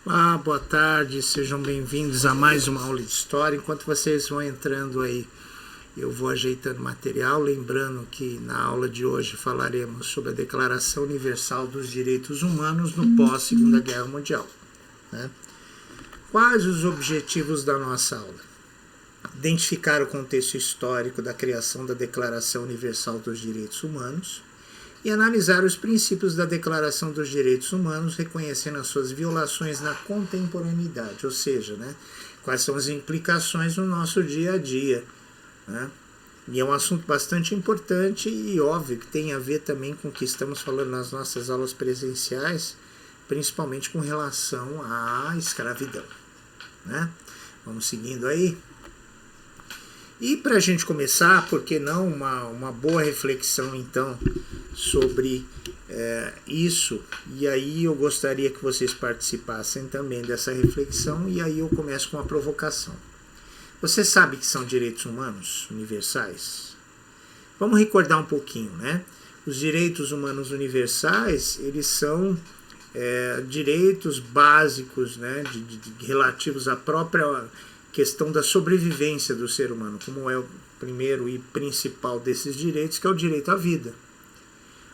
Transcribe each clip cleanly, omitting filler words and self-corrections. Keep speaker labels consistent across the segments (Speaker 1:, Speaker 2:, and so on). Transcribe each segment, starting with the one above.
Speaker 1: Olá, boa tarde, sejam bem-vindos a mais uma aula de História. Enquanto vocês vão entrando aí, eu vou ajeitando material, lembrando que na aula de hoje falaremos sobre a Declaração Universal dos Direitos Humanos no pós-Segunda Guerra Mundial. Né? Quais os objetivos da nossa aula? Identificar o contexto histórico da criação da Declaração Universal dos Direitos Humanos e analisar os princípios da Declaração dos Direitos Humanos, reconhecendo as suas violações na contemporaneidade, ou seja, né, quais são as implicações no nosso dia a dia. Né? E é um assunto bastante importante e óbvio que tem a ver também com o que estamos falando nas nossas aulas presenciais, principalmente com relação à escravidão. Né? Vamos seguindo aí. E para a gente começar, por que não uma boa reflexão então sobre isso, e aí eu gostaria que vocês participassem também dessa reflexão, e aí eu começo com uma provocação. Você sabe que são direitos humanos universais? Vamos recordar um pouquinho, né? Os direitos humanos universais, eles são direitos básicos, né, relativos à própria questão da sobrevivência do ser humano, como é o primeiro e principal desses direitos, que é o direito à vida.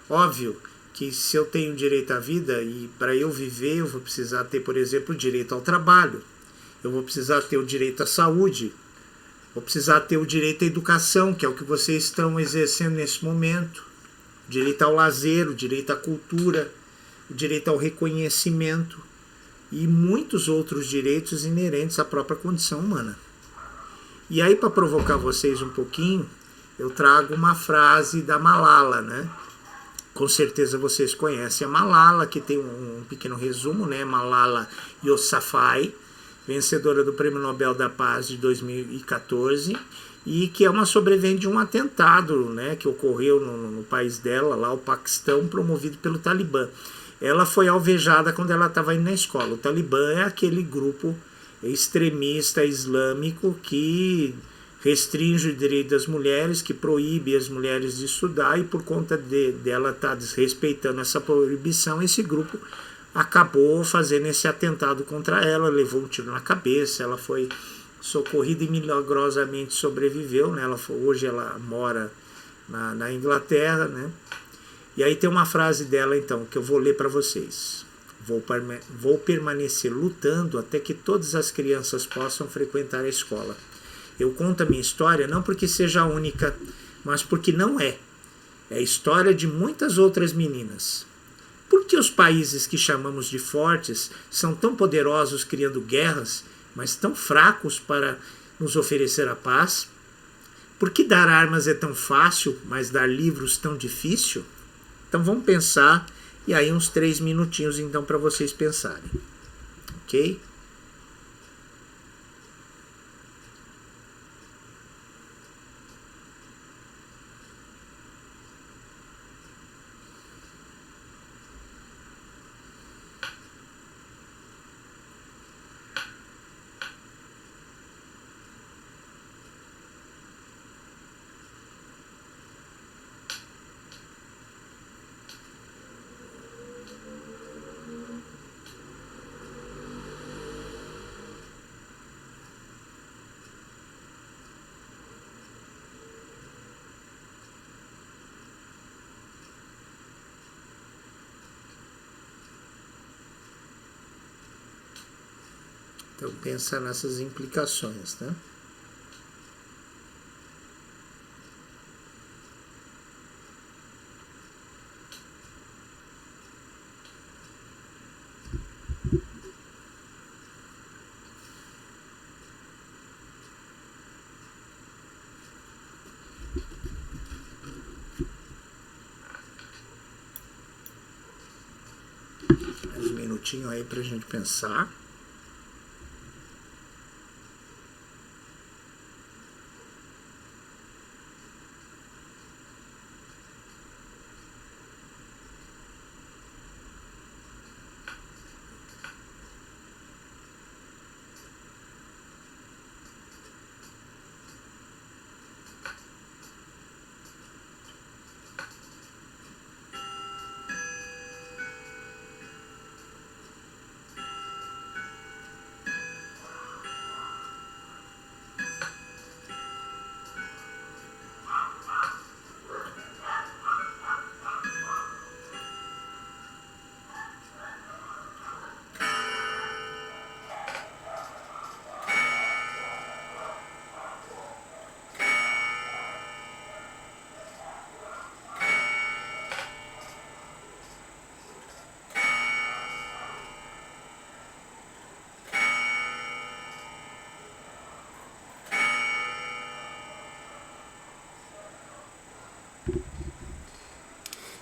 Speaker 1: Óbvio que se eu tenho direito à vida, e para eu viver eu vou precisar ter, por exemplo, o direito ao trabalho, eu vou precisar ter o direito à saúde, vou precisar ter o direito à educação, que é o que vocês estão exercendo nesse momento, o direito ao lazer, o direito à cultura, o direito ao reconhecimento, e muitos outros direitos inerentes à própria condição humana. E aí, para provocar vocês um pouquinho, eu trago uma frase da Malala, né? Com certeza vocês conhecem a Malala, que tem um pequeno resumo, né? Malala Yousafzai, vencedora do Prêmio Nobel da Paz de 2014, e que é uma sobrevivente de um atentado, né, que ocorreu no país dela, lá o Paquistão, promovido pelo Talibã. Ela foi alvejada quando ela estava indo na escola. O Talibã é aquele grupo extremista islâmico que restringe o direito das mulheres, que proíbe as mulheres de estudar, e por conta dela estar desrespeitando essa proibição, esse grupo acabou fazendo esse atentado contra ela, levou um tiro na cabeça, ela foi socorrida e milagrosamente sobreviveu. Né? Hoje ela mora na Inglaterra, né? E aí tem uma frase dela, então, que eu vou ler para vocês. Vou permanecer lutando até que todas as crianças possam frequentar a escola. Eu conto a minha história não porque seja única, mas porque não é. É a história de muitas outras meninas. Por que os países que chamamos de fortes são tão poderosos criando guerras, mas tão fracos para nos oferecer a paz? Por que dar armas é tão fácil, mas dar livros tão difícil? Então vamos pensar, e aí uns 3 minutinhos então para vocês pensarem, ok? Então, pensar nessas implicações, né? Mais um minutinho aí pra gente pensar.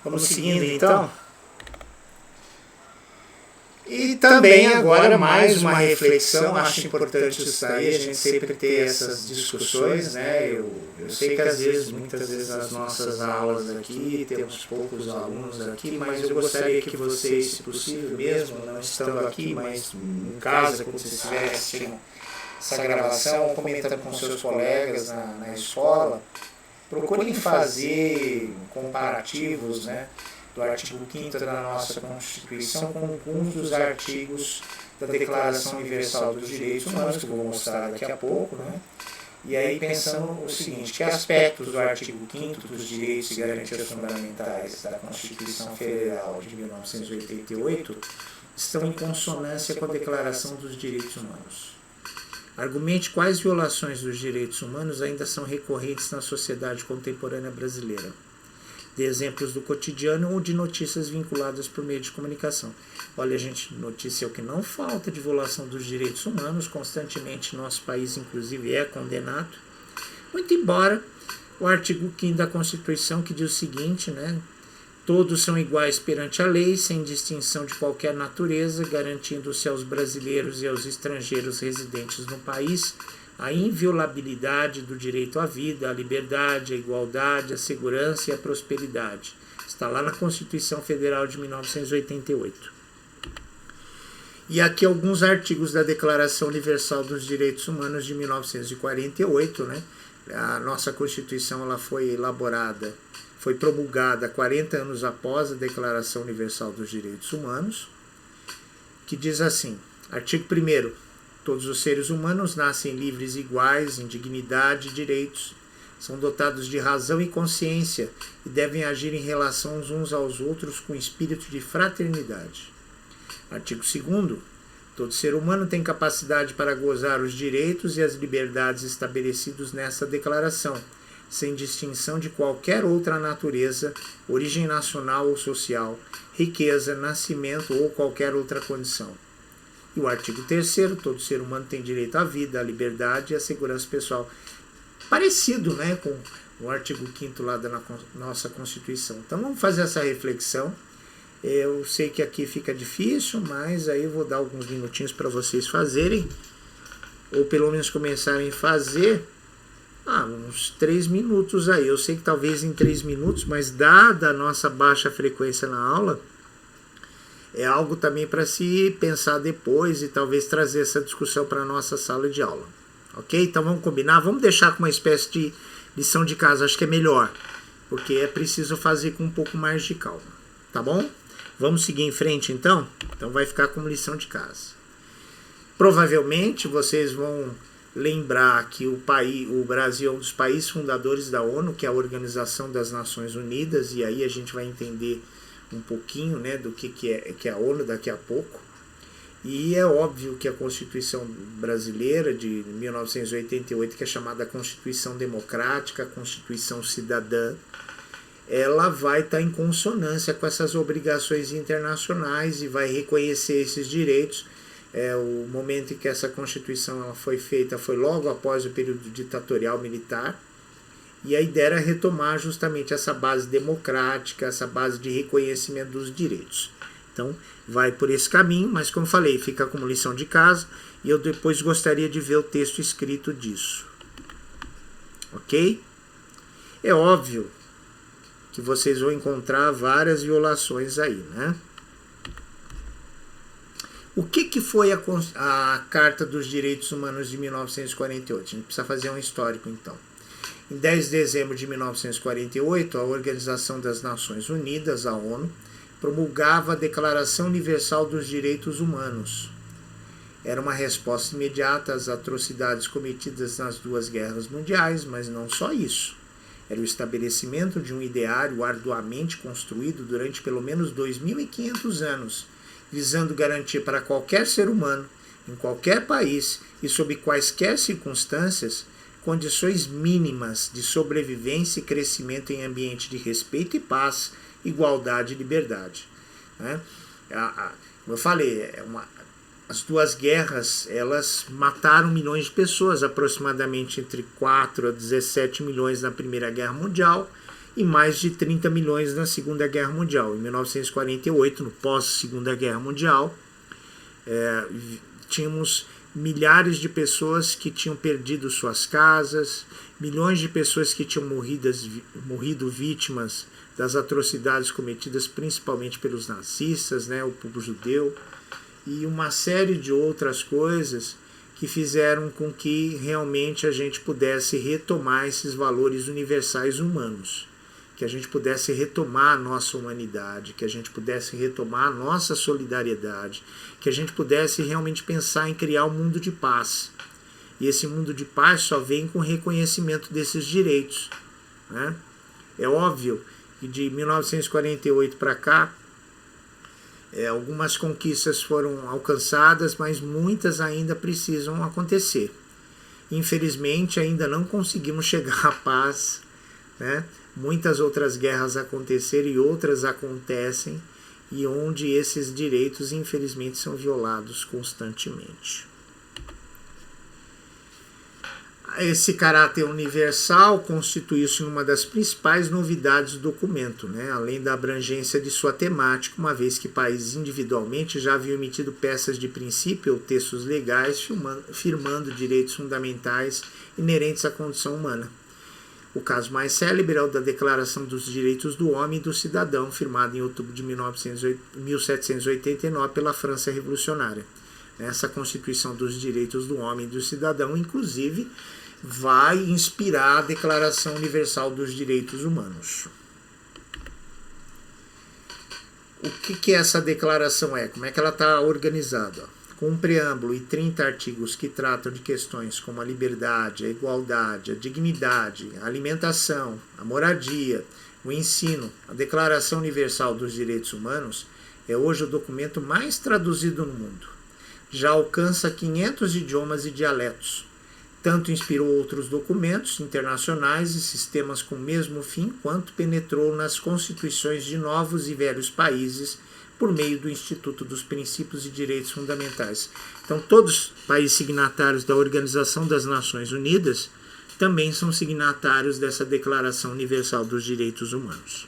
Speaker 1: Vamos seguindo então. E também agora mais uma reflexão, acho importante isso aí, a gente sempre ter essas discussões, né? Eu sei que às vezes, muitas vezes as nossas aulas aqui, temos poucos alunos aqui, mas eu gostaria que vocês, se possível mesmo, não estando aqui, mas em casa, quando vocês estiverem assistindo essa gravação, comentando com seus colegas na escola, procurem fazer comparativos, né, do artigo 5º da nossa Constituição com alguns dos artigos da Declaração Universal dos Direitos Humanos, que eu vou mostrar daqui a pouco, né? E aí pensando o seguinte, que aspectos do artigo 5º dos direitos e garantias fundamentais da Constituição Federal de 1988 estão em consonância com a Declaração dos Direitos Humanos. Argumente quais violações dos direitos humanos ainda são recorrentes na sociedade contemporânea brasileira. De exemplos do cotidiano ou de notícias vinculadas por meio de comunicação. Olha, gente, notícia é o que não falta de violação dos direitos humanos, constantemente nosso país, inclusive, é condenado. Muito embora o artigo 5º da Constituição, que diz o seguinte, né? Todos são iguais perante a lei, sem distinção de qualquer natureza, garantindo-se aos brasileiros e aos estrangeiros residentes no país a inviolabilidade do direito à vida, à liberdade, à igualdade, à segurança e à prosperidade. Está lá na Constituição Federal de 1988. E aqui alguns artigos da Declaração Universal dos Direitos Humanos de 1948, né? A nossa Constituição ela foi elaborada, foi promulgada 40 anos após a Declaração Universal dos Direitos Humanos, que diz assim, artigo 1º, todos os seres humanos nascem livres e iguais em dignidade e direitos, são dotados de razão e consciência e devem agir em relação uns aos outros com espírito de fraternidade. Artigo 2º, todo ser humano tem capacidade para gozar os direitos e as liberdades estabelecidos nessa declaração, sem distinção de qualquer outra natureza, origem nacional ou social, riqueza, nascimento ou qualquer outra condição. E o artigo 3º, todo ser humano tem direito à vida, à liberdade e à segurança pessoal. Parecido, né, com o artigo 5º lá da nossa Constituição. Então vamos fazer essa reflexão. Eu sei que aqui fica difícil, mas aí eu vou dar alguns minutinhos para vocês fazerem, ou pelo menos começarem a fazer, uns 3 minutos aí. Eu sei que talvez em 3 minutos, mas dada a nossa baixa frequência na aula, é algo também para se pensar depois e talvez trazer essa discussão para a nossa sala de aula. Ok? Então vamos combinar? Vamos deixar com uma espécie de lição de casa, acho que é melhor, porque é preciso fazer com um pouco mais de calma. Tá bom? Vamos seguir em frente então? Então vai ficar como lição de casa. Provavelmente vocês vão lembrar que o Brasil é um dos países fundadores da ONU, que é a Organização das Nações Unidas, e aí a gente vai entender um pouquinho, né, do que é a ONU daqui a pouco. E é óbvio que a Constituição brasileira de 1988, que é chamada Constituição Democrática, Constituição Cidadã, ela vai estar em consonância com essas obrigações internacionais e vai reconhecer esses direitos. O momento em que essa Constituição ela foi feita foi logo após o período ditatorial militar, e a ideia era retomar justamente essa base democrática, essa base de reconhecimento dos direitos. Então, vai por esse caminho, mas como falei, fica como lição de casa, e eu depois gostaria de ver o texto escrito disso. Ok? É óbvio que vocês vão encontrar várias violações aí, né? O que foi a Carta dos Direitos Humanos de 1948? A gente precisa fazer um histórico, então. Em 10 de dezembro de 1948, a Organização das Nações Unidas, a ONU, promulgava a Declaração Universal dos Direitos Humanos. Era uma resposta imediata às atrocidades cometidas nas 2 guerras mundiais, mas não só isso. Era o estabelecimento de um ideário arduamente construído durante pelo menos 2.500 anos, visando garantir para qualquer ser humano, em qualquer país e sob quaisquer circunstâncias, condições mínimas de sobrevivência e crescimento em ambiente de respeito e paz, igualdade e liberdade. Né? Como eu falei, as 2 guerras elas mataram milhões de pessoas, aproximadamente entre 4 a 17 milhões na Primeira Guerra Mundial e mais de 30 milhões na Segunda Guerra Mundial. Em 1948, no pós-Segunda Guerra Mundial, tínhamos milhares de pessoas que tinham perdido suas casas, milhões de pessoas que tinham morrido vítimas das atrocidades cometidas principalmente pelos nazistas, né, o povo judeu, e uma série de outras coisas que fizeram com que realmente a gente pudesse retomar esses valores universais humanos, que a gente pudesse retomar a nossa humanidade, que a gente pudesse retomar a nossa solidariedade, que a gente pudesse realmente pensar em criar um mundo de paz. E esse mundo de paz só vem com o reconhecimento desses direitos, né? É óbvio que de 1948 para cá, algumas conquistas foram alcançadas, mas muitas ainda precisam acontecer. Infelizmente, ainda não conseguimos chegar à paz, né? Muitas outras guerras aconteceram e outras acontecem, e onde esses direitos, infelizmente, são violados constantemente. Esse caráter universal constituiu-se uma das principais novidades do documento, né? Além da abrangência de sua temática, uma vez que países individualmente já haviam emitido peças de princípio ou textos legais firmando direitos fundamentais inerentes à condição humana. O caso mais célebre é o da Declaração dos Direitos do Homem e do Cidadão, firmado em outubro de 1789 pela França Revolucionária. Essa Constituição dos Direitos do Homem e do Cidadão, inclusive, vai inspirar a Declaração Universal dos Direitos Humanos. O que essa declaração é? Como é que ela está organizada? Com um preâmbulo e 30 artigos que tratam de questões como a liberdade, a igualdade, a dignidade, a alimentação, a moradia, o ensino, a Declaração Universal dos Direitos Humanos é hoje o documento mais traduzido no mundo. Já alcança 500 idiomas e dialetos. Tanto inspirou outros documentos internacionais e sistemas com o mesmo fim, quanto penetrou nas constituições de novos e velhos países por meio do Instituto dos Princípios e Direitos Fundamentais. Então, todos os países signatários da Organização das Nações Unidas também são signatários dessa Declaração Universal dos Direitos Humanos.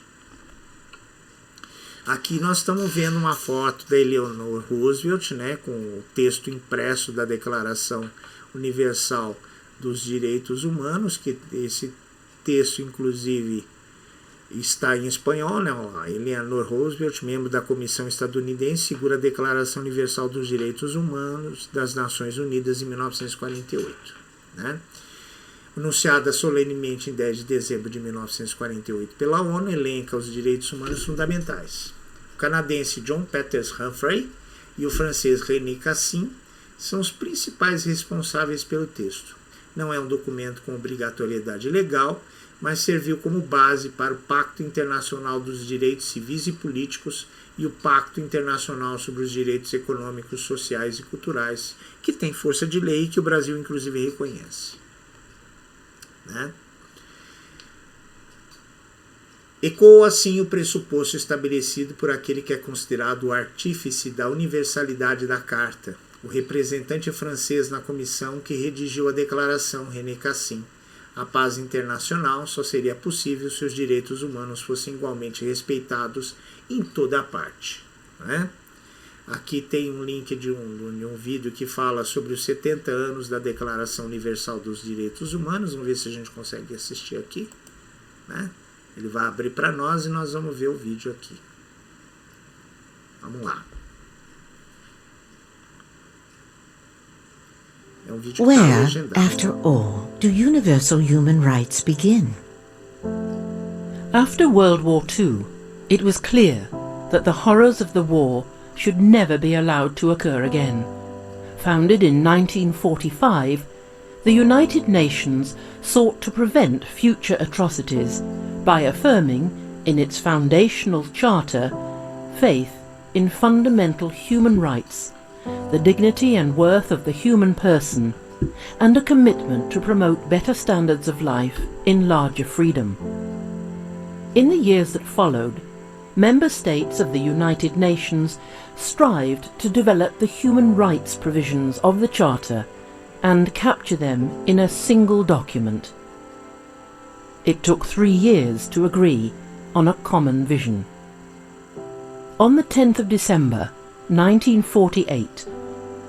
Speaker 1: Aqui nós estamos vendo uma foto da Eleanor Roosevelt, né, com o texto impresso da Declaração Universal dos Direitos Humanos, que esse texto, inclusive, está em espanhol, né? Eleanor Roosevelt, membro da Comissão Estadunidense, segura a Declaração Universal dos Direitos Humanos das Nações Unidas em 1948. Né? Anunciada solenemente em 10 de dezembro de 1948 pela ONU, elenca os direitos humanos fundamentais. O canadense John Peters Humphrey e o francês René Cassin são os principais responsáveis pelo texto. Não é um documento com obrigatoriedade legal, mas serviu como base para o Pacto Internacional dos Direitos Civis e Políticos e o Pacto Internacional sobre os Direitos Econômicos, Sociais e Culturais, que tem força de lei e que o Brasil, inclusive, reconhece. Né? Ecoa assim o pressuposto estabelecido por aquele que é considerado o artífice da universalidade da Carta, o representante francês na comissão que redigiu a declaração, René Cassin. A paz internacional só seria possível se os direitos humanos fossem igualmente respeitados em toda a parte. Né? Aqui tem um link de um vídeo que fala sobre os 70 anos da Declaração Universal dos Direitos Humanos. Vamos ver se a gente consegue assistir aqui. Né? Ele vai abrir para nós e nós vamos ver o vídeo aqui. Vamos lá.
Speaker 2: Where, after all, do universal human rights begin?
Speaker 3: After World War II, it was clear that the horrors of the war should never be allowed to occur again. Founded in 1945, the United Nations sought to prevent future atrocities by affirming, in its foundational charter, faith in fundamental human rights, the dignity and worth of the human person, and a commitment to promote better standards of life in larger freedom. In the years that followed, member states of the United Nations strived to develop the human rights provisions of the Charter and capture them in a single document. It took 3 years to agree on a common vision. On the 10th of December 1948,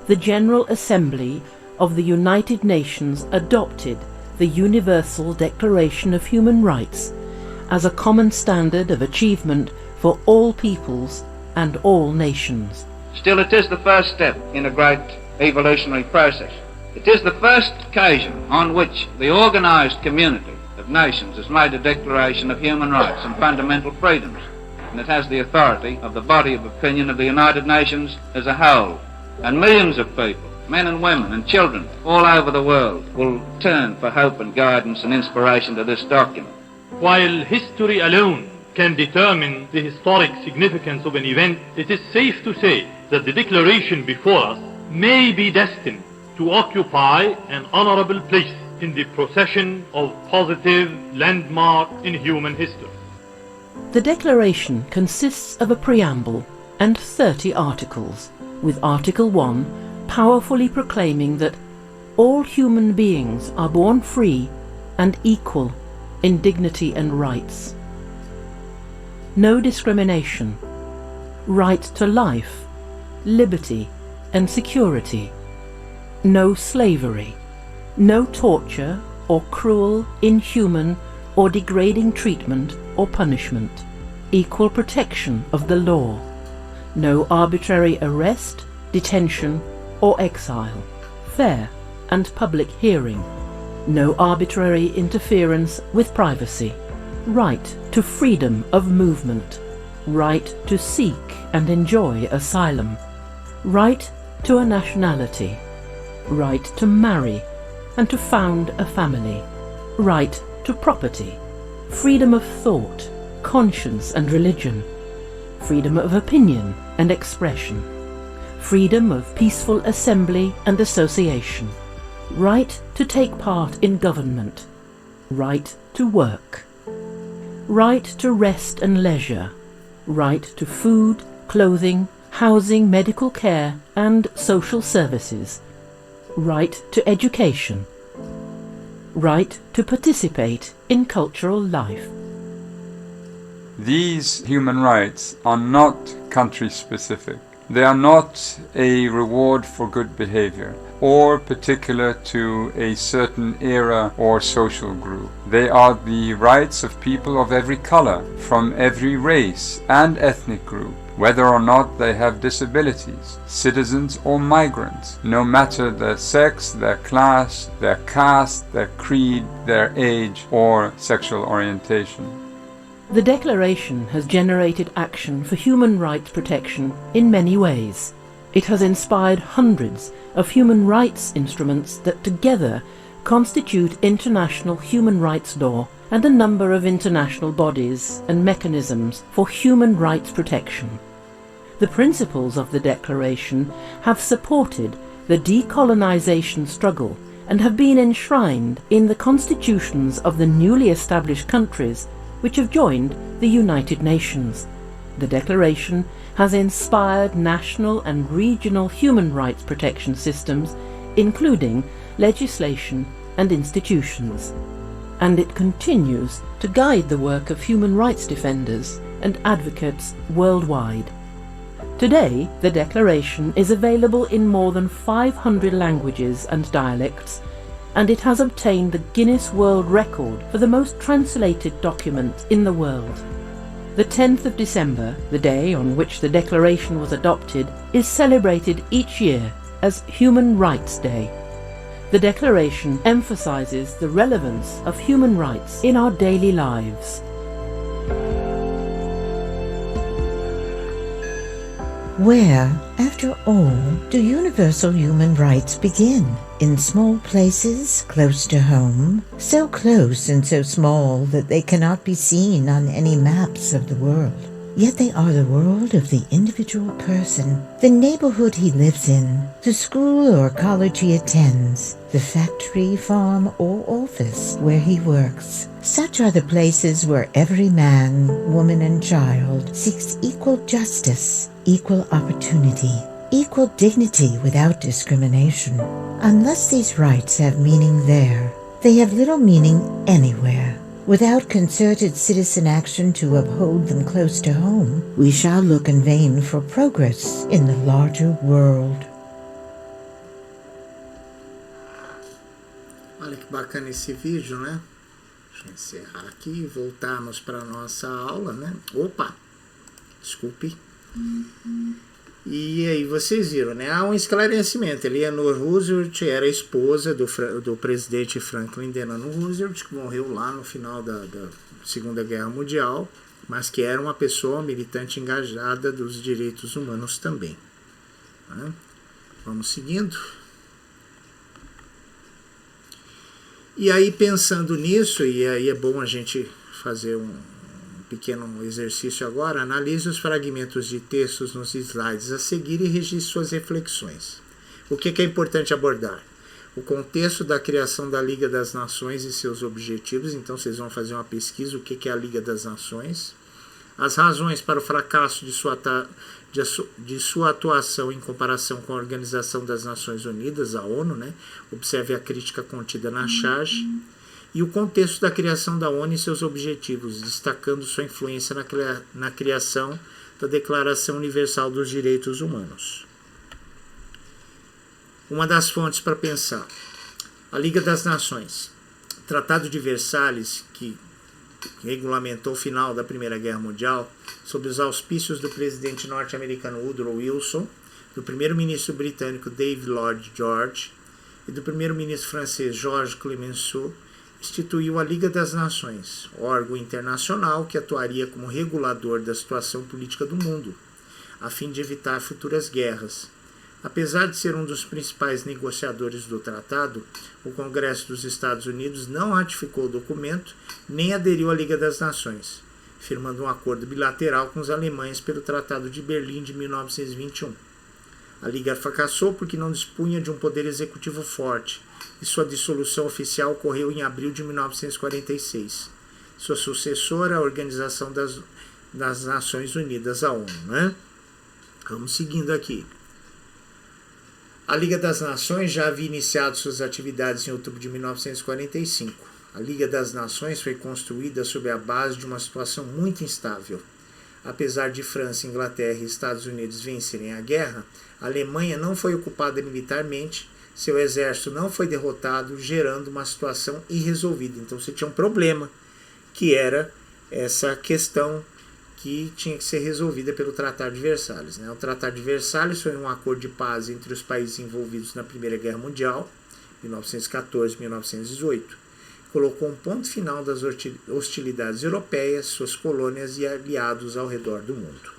Speaker 3: the General Assembly of the United Nations adopted the Universal Declaration of Human Rights as a common standard of achievement for all peoples and all nations.
Speaker 4: Still, it is the first step in a great evolutionary process. It is the first occasion on which the organised community of nations has made a declaration of human rights and fundamental freedoms, and it has the authority of the body of opinion of the United Nations as a whole. And millions of people, men and women and children all over the world, will turn for hope and guidance and inspiration to this document.
Speaker 5: While history alone can determine the historic significance of an event, it is safe to say that the declaration before us may be destined to occupy an honorable place in the procession of positive landmarks in human history.
Speaker 3: The Declaration consists of a preamble and 30 articles, with Article 1 powerfully proclaiming that all human beings are born free and equal in dignity and rights. No discrimination, right to life, liberty and security, no slavery, no torture or cruel, inhuman or degrading treatment or punishment, equal protection of the law, no arbitrary arrest, detention or exile, fair and public hearing, no arbitrary interference with privacy, right to freedom of movement, right to seek and enjoy asylum, right to a nationality, right to marry and to found a family, right to property, freedom of thought, conscience and religion, freedom of opinion and expression, freedom of peaceful assembly and association, right to take part in government, right to work, right to rest and leisure, right to food, clothing, housing, medical care and social services, right to education, right to participate in cultural life.
Speaker 6: These human rights are not country-specific. They are not a reward for good behavior or particular to a certain era or social group. They are the rights of people of every color, from every race and ethnic group, whether or not they have disabilities, citizens or migrants, no matter their sex, their class, their caste, their creed, their age, or sexual orientation.
Speaker 3: The Declaration has generated action for human rights protection in many ways. It has inspired hundreds of human rights instruments that together constitute international human rights law and a number of international bodies and mechanisms for human rights protection. The principles of the Declaration have supported the decolonization struggle and have been enshrined in the constitutions of the newly established countries which have joined the United Nations. The Declaration has inspired national and regional human rights protection systems, including legislation and institutions, and it continues to guide the work of human rights defenders and advocates worldwide. Today, the Declaration is available in more than 500 languages and dialects, and it has obtained the Guinness World Record for the most translated document in the world. The 10th of December, the day on which the Declaration was adopted, is celebrated each year as Human Rights Day. The Declaration emphasizes the relevance of human rights in our daily lives.
Speaker 2: Where, after all, do universal human rights begin? In small places, close to home, so close and so small that they cannot be seen on any maps of the world. Yet they are the world of the individual person, the neighborhood he lives in, the school or college he attends, the factory, farm, or office where he works. Such are the places where every man, woman, and child seeks equal justice, equal opportunity, equal dignity without discrimination. Unless these rights have meaning there, they have little meaning anywhere. Without concerted citizen action to uphold them close to home, we shall look in vain for progress in the larger world.
Speaker 1: Olha que bacana esse vídeo, né? Deixa eu encerrar aqui e voltarmos para a nossa aula, né? Opa! Desculpe. E aí vocês viram, né? Há um esclarecimento. Eleanor Roosevelt era a esposa do presidente Franklin Delano Roosevelt, que morreu lá no final da Segunda Guerra Mundial, mas que era uma pessoa militante engajada dos direitos humanos também. Né? Vamos seguindo. E aí, pensando nisso, e aí é bom a gente fazer um pequeno exercício agora, analise os fragmentos de textos nos slides a seguir e registre suas reflexões. O que é importante abordar? O contexto da criação da Liga das Nações e seus objetivos, então vocês vão fazer uma pesquisa, o que é a Liga das Nações, as razões para o fracasso de sua atuação em comparação com a Organização das Nações Unidas, a ONU, né? Observe a crítica contida na charge, e o contexto da criação da ONU e seus objetivos, destacando sua influência na criação da Declaração Universal dos Direitos Humanos. Uma das fontes para pensar. A Liga das Nações. Tratado de Versalhes, que regulamentou o final da Primeira Guerra Mundial, sob os auspícios do presidente norte-americano Woodrow Wilson, do primeiro-ministro britânico David Lloyd George e do primeiro-ministro francês Georges Clemenceau, instituiu a Liga das Nações, órgão internacional que atuaria como regulador da situação política do mundo, a fim de evitar futuras guerras. Apesar de ser um dos principais negociadores do tratado, o Congresso dos Estados Unidos não ratificou o documento nem aderiu à Liga das Nações, firmando um acordo bilateral com os alemães pelo Tratado de Berlim de 1921. A Liga fracassou porque não dispunha de um poder executivo forte, e sua dissolução oficial ocorreu em abril de 1946. Sua sucessora, a Organização das Nações Unidas, a ONU. Né? Vamos seguindo aqui. A Liga das Nações já havia iniciado suas atividades em outubro de 1945. A Liga das Nações foi construída sob a base de uma situação muito instável. Apesar de França, Inglaterra e Estados Unidos vencerem a guerra, a Alemanha não foi ocupada militarmente, seu exército não foi derrotado, gerando uma situação irresolvida. Então você tinha um problema, que era essa questão que tinha que ser resolvida pelo Tratado de Versalhes. Né? O Tratado de Versalhes foi um acordo de paz entre os países envolvidos na Primeira Guerra Mundial, 1914-1918. Colocou um ponto final das hostilidades europeias, suas colônias e aliados ao redor do mundo.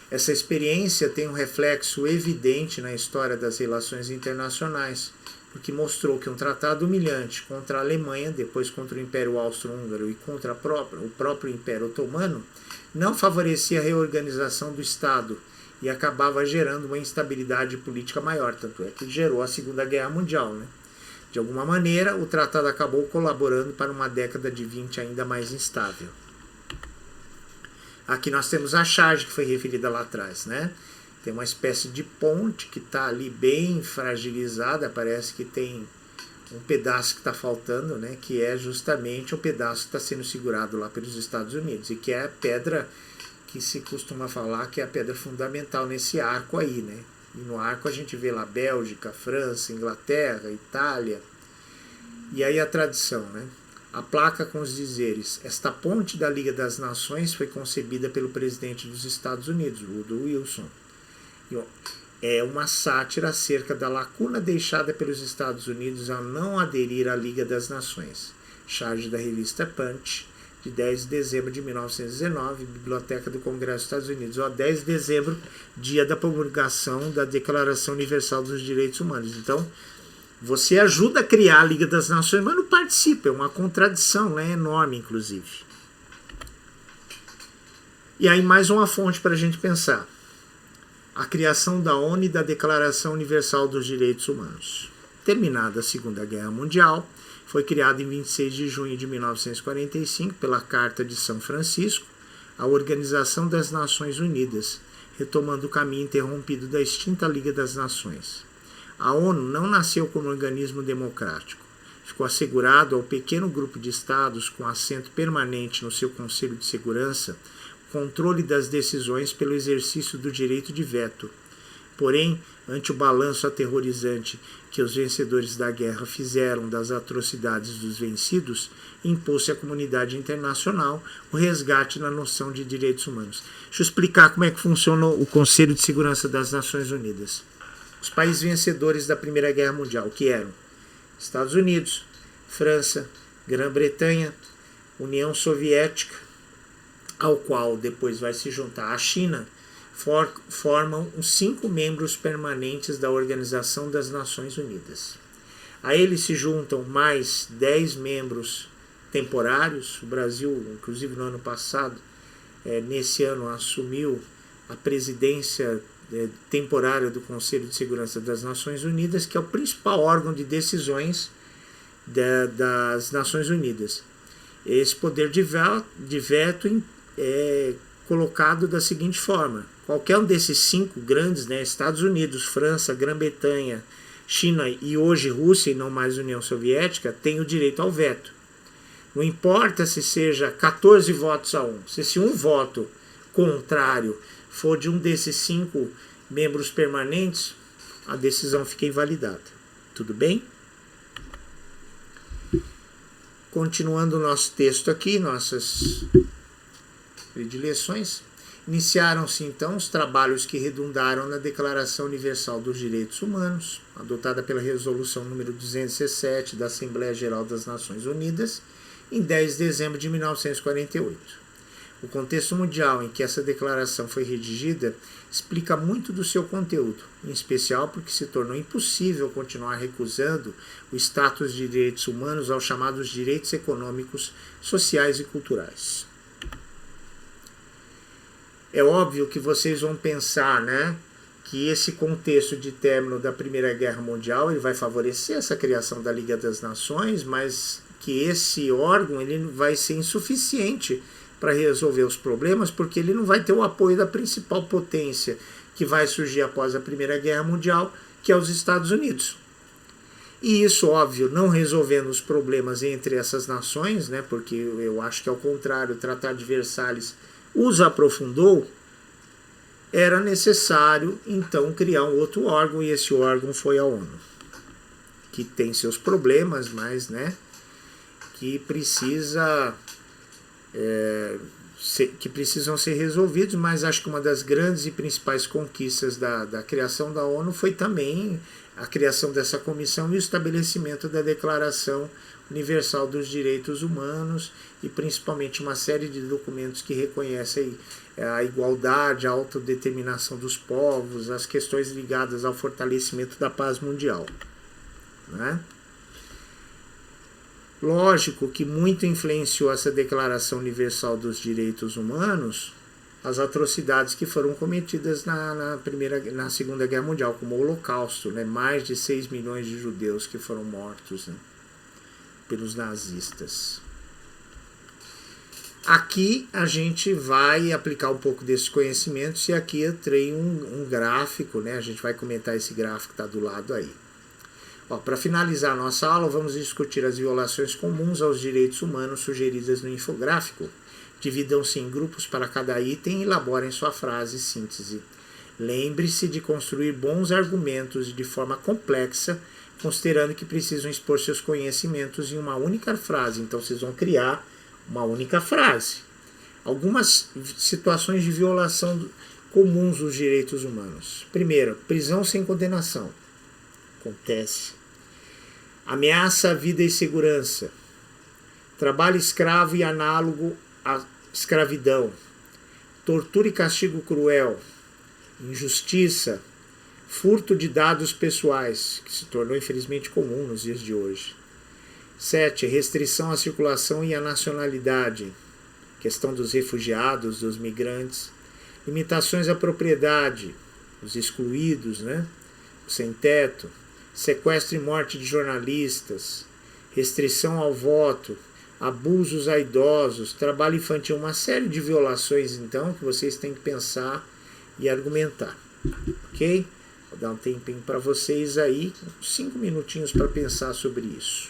Speaker 1: Essa experiência tem um reflexo evidente na história das relações internacionais, porque mostrou que um tratado humilhante contra a Alemanha, depois contra o Império Austro-Húngaro e contra o próprio Império Otomano, não favorecia a reorganização do Estado e acabava gerando uma instabilidade política maior, tanto é que gerou a Segunda Guerra Mundial. Né? De alguma maneira, o tratado acabou colaborando para uma década de 20 ainda mais instável. Aqui nós temos a charge que foi referida lá atrás, né? Tem uma espécie de ponte que está ali bem fragilizada, parece que tem um pedaço que está faltando, né? Que é justamente o pedaço que está sendo segurado lá pelos Estados Unidos, e que é a pedra que se costuma falar que é a pedra fundamental nesse arco aí, né? E no arco a gente vê lá Bélgica, França, Inglaterra, Itália, e aí a tradição, né? A placa com os dizeres: esta ponte da Liga das Nações foi concebida pelo presidente dos Estados Unidos, Woodrow Wilson. É uma sátira acerca da lacuna deixada pelos Estados Unidos ao não aderir à Liga das Nações. Charge da revista Punch, de 10 de dezembro de 1919, Biblioteca do Congresso dos Estados Unidos. 10 de dezembro, dia da promulgação da Declaração Universal dos Direitos Humanos. Então, você ajuda a criar a Liga das Nações, mas não participa. É uma contradição, né? Enorme, inclusive. E aí mais uma fonte para a gente pensar. A criação da ONU e da Declaração Universal dos Direitos Humanos. Terminada a Segunda Guerra Mundial, foi criada em 26 de junho de 1945 pela Carta de São Francisco, a Organização das Nações Unidas, retomando o caminho interrompido da extinta Liga das Nações. A ONU não nasceu como organismo democrático. ficou assegurado ao pequeno grupo de estados com assento permanente no seu Conselho de Segurança o controle das decisões pelo exercício do direito de veto. Porém, ante o balanço aterrorizante que os vencedores da guerra fizeram das atrocidades dos vencidos, impôs-se à comunidade internacional o resgate na noção de direitos humanos. Deixa eu explicar como é que funciona o Conselho de Segurança das Nações Unidas. Os países vencedores da Primeira Guerra Mundial, que eram Estados Unidos, França, Grã-Bretanha, União Soviética, ao qual depois vai se juntar a China, formam os 5 membros permanentes da Organização das Nações Unidas. A eles se juntam mais 10 membros temporários. O Brasil, inclusive no ano passado, nesse ano, assumiu a presidência temporária do Conselho de Segurança das Nações Unidas, que é o principal órgão de decisões das Nações Unidas. Esse poder de veto é colocado da seguinte forma: qualquer um desses 5 grandes, Estados Unidos, França, Grã-Bretanha, China e hoje Rússia e não mais União Soviética, tem o direito ao veto. Não importa se seja 14 votos a 1. Se um voto contrário for de um desses 5 membros permanentes, a decisão fica invalidada. Tudo bem? Continuando o nosso texto aqui, nossas predileções, iniciaram-se então os trabalhos que redundaram na Declaração Universal dos Direitos Humanos, adotada pela Resolução número 217 da Assembleia Geral das Nações Unidas, em 10 de dezembro de 1948. O contexto mundial em que essa declaração foi redigida explica muito do seu conteúdo, em especial porque se tornou impossível continuar recusando o status de direitos humanos aos chamados direitos econômicos, sociais e culturais. É óbvio que vocês vão pensar, que esse contexto de término da Primeira Guerra Mundial ele vai favorecer essa criação da Liga das Nações, mas que esse órgão ele vai ser insuficiente para resolver os problemas, porque ele não vai ter o apoio da principal potência que vai surgir após a Primeira Guerra Mundial, que é os Estados Unidos. E isso, óbvio, não resolvendo os problemas entre essas nações, porque eu acho que, ao contrário, o Tratado de Versalhes os aprofundou, era necessário, então, criar um outro órgão, e esse órgão foi a ONU, que tem seus problemas, mas, que precisam ser resolvidos, mas acho que uma das grandes e principais conquistas da criação da ONU foi também a criação dessa comissão e o estabelecimento da Declaração Universal dos Direitos Humanos e principalmente uma série de documentos que reconhecem a igualdade, a autodeterminação dos povos, as questões ligadas ao fortalecimento da paz mundial. Lógico que muito influenciou essa Declaração Universal dos Direitos Humanos as atrocidades que foram cometidas na Segunda Guerra Mundial, como o Holocausto, mais de 6 milhões de judeus que foram mortos pelos nazistas. Aqui a gente vai aplicar um pouco desses conhecimentos e aqui eu trei um gráfico, a gente vai comentar esse gráfico que está do lado aí. Para finalizar a nossa aula, vamos discutir as violações comuns aos direitos humanos sugeridas no infográfico. Dividam-se em grupos para cada item e elaborem sua frase e síntese. Lembre-se de construir bons argumentos de forma complexa, considerando que precisam expor seus conhecimentos em uma única frase. Então, vocês vão criar uma única frase. Algumas situações de violação comuns dos direitos humanos. Primeiro, prisão sem condenação. Acontece. Ameaça à vida e segurança. Trabalho escravo e análogo à escravidão. Tortura e castigo cruel. Injustiça. Furto de dados pessoais, que se tornou infelizmente comum nos dias de hoje. 7. Restrição à circulação e à nacionalidade. Questão dos refugiados, dos migrantes. Limitações à propriedade. Os excluídos, o sem-teto. Sequestro e morte de jornalistas. Restrição ao voto. Abusos a idosos. Trabalho infantil. Uma série de violações, então, que vocês têm que pensar e argumentar. Ok? Vou dar um tempinho para vocês aí, 5 minutinhos para pensar sobre isso.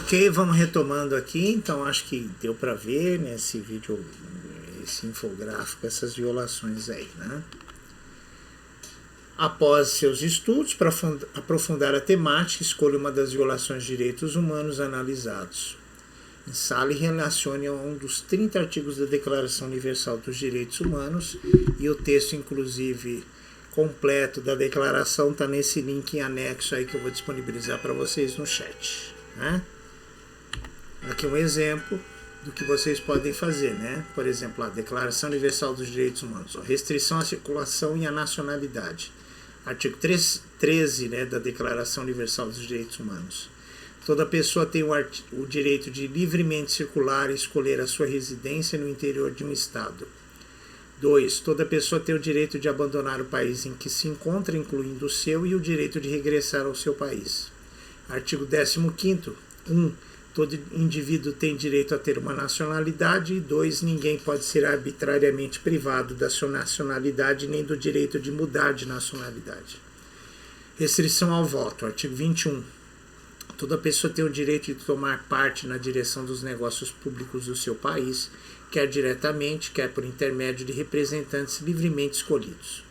Speaker 1: Ok, vamos retomando aqui. Então acho que deu para ver nesse vídeo, esse infográfico, essas violações aí, né? Após seus estudos, para aprofundar a temática, escolha uma das violações de direitos humanos analisados. Instale e relacione a um dos 30 artigos da Declaração Universal dos Direitos Humanos, e o texto, inclusive, completo da declaração está nesse link em anexo aí que eu vou disponibilizar para vocês no chat, né? Aqui um exemplo do que vocês podem fazer, né? Por exemplo, a Declaração Universal dos Direitos Humanos, restrição à circulação e à nacionalidade. Artigo 13, né, da Declaração Universal dos Direitos Humanos. Toda pessoa tem o direito de livremente circular e escolher a sua residência no interior de um estado. 2. Toda pessoa tem o direito de abandonar o país em que se encontra, incluindo o seu, e o direito de regressar ao seu país. Artigo 15º. 1. Todo indivíduo tem direito a ter uma nacionalidade. E 2. Ninguém pode ser arbitrariamente privado da sua nacionalidade nem do direito de mudar de nacionalidade. Restrição ao voto. Artigo 21. Toda pessoa tem o direito de tomar parte na direção dos negócios públicos do seu país, quer diretamente, quer por intermédio de representantes livremente escolhidos.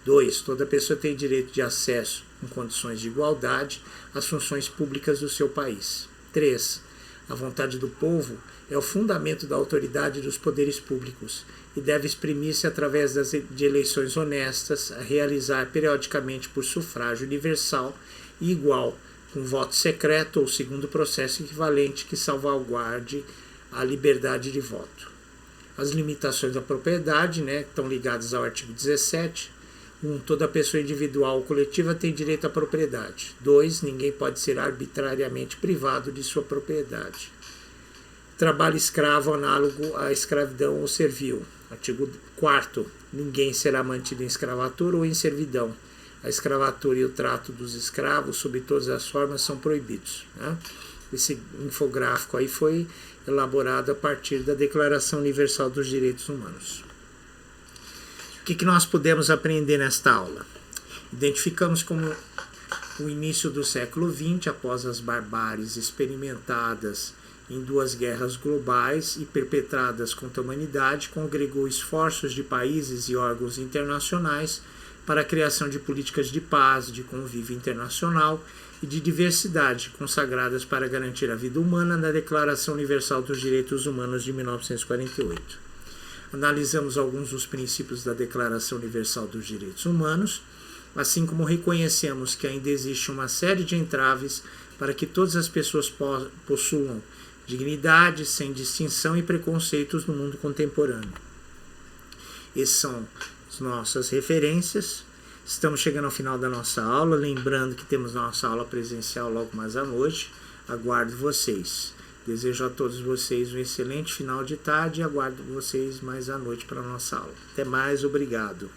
Speaker 1: 2. Toda pessoa tem direito de acesso, em condições de igualdade, às funções públicas do seu país. 3. A vontade do povo é o fundamento da autoridade dos poderes públicos e deve exprimir-se através de eleições honestas, a realizar periodicamente por sufrágio universal e igual, com voto secreto ou segundo processo equivalente que salvaguarde a liberdade de voto. As limitações da propriedade, né, estão ligadas ao artigo 17. 1. Toda pessoa individual ou coletiva tem direito à propriedade. 2. Ninguém pode ser arbitrariamente privado de sua propriedade. Trabalho escravo análogo à escravidão ou servil. Artigo 4º. Ninguém será mantido em escravatura ou em servidão. A escravatura e o trato dos escravos, sob todas as formas, são proibidos, né? Esse infográfico aí foi elaborado a partir da Declaração Universal dos Direitos Humanos. O que nós podemos aprender nesta aula? Identificamos como o início do século XX, após as barbáries experimentadas em 2 guerras globais e perpetradas contra a humanidade, congregou esforços de países e órgãos internacionais para a criação de políticas de paz, de convívio internacional e de diversidade, consagradas para garantir a vida humana na Declaração Universal dos Direitos Humanos de 1948. Analisamos alguns dos princípios da Declaração Universal dos Direitos Humanos, assim como reconhecemos que ainda existe uma série de entraves para que todas as pessoas possuam dignidade, sem distinção e preconceitos no mundo contemporâneo. Essas são as nossas referências. Estamos chegando ao final da nossa aula, lembrando que temos nossa aula presencial logo mais à noite. Aguardo vocês. Desejo a todos vocês um excelente final de tarde e aguardo vocês mais à noite para a nossa aula. Até mais, obrigado.